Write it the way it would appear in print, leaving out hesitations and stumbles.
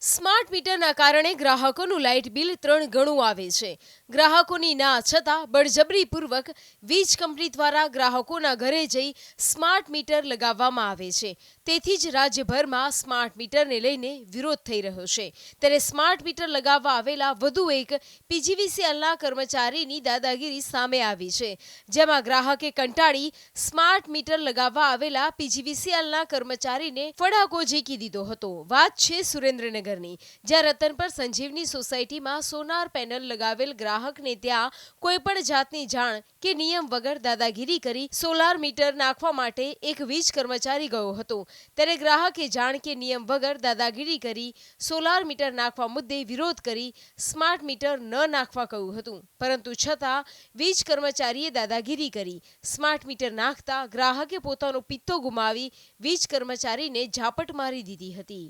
Smart મીટરના કારણે ગ્રાહકોનું લાઇટ બિલ 3 ગણું આવે છે. ગ્રાહકોની ના છતાં બળજબરીપૂર્વક વીજ કંપની દ્વારા ગ્રાહકોના ઘરે જઈ સ્માર્ટ મીટર લગાવવામાં આવે છે. તેથી જ રાજ્યભરમાં સ્માર્ટ મીટરને લઈને વિરોધ થઈ રહ્યો છે. ત્યારે સ્માર્ટ મીટર લગાવવા આવેલા વધુ એક પીજીવીસીએલના કર્મચારીની દાદાગીરી સામે આવી છે. જેમાં ગ્રાહકે કંટાળી સ્માર્ટ મીટર લગાવવા આવેલા પીજીવીસીએલના કર્મચારીને ફડાકો ઝીકી દીધો હતો. વાત છે સુરેન્દ્રનગર, જ્યાં રતનપર સંજીવની સોસાયટીમાં સોલાર પેનલ લગાવેલ ગ્રાહકને ત્યાં કોઈ પણ જાતની જાણ કે નિયમ વગર દાદાગીરી કરી સોલાર મીટર નાખવા માટે એક વીજ કર્મચારી ગયો હતો. ત્યારે ગ્રાહકે જાણ કે નિયમ વગર દાદાગીરી કરી સોલાર મીટર નાખવા મુદ્દે વિરોધ કરી સ્માર્ટ મીટર ન નાખવા કહ્યું હતું. પરંતુ છતાં વીજ કર્મચારીએ દાદાગીરી કરી સ્માર્ટ મીટર નાખતા ગ્રાહકે પોતાનો પિત્તો ગુમાવી વીજ કર્મચારીને ઝાપટ મારી દીધી હતી.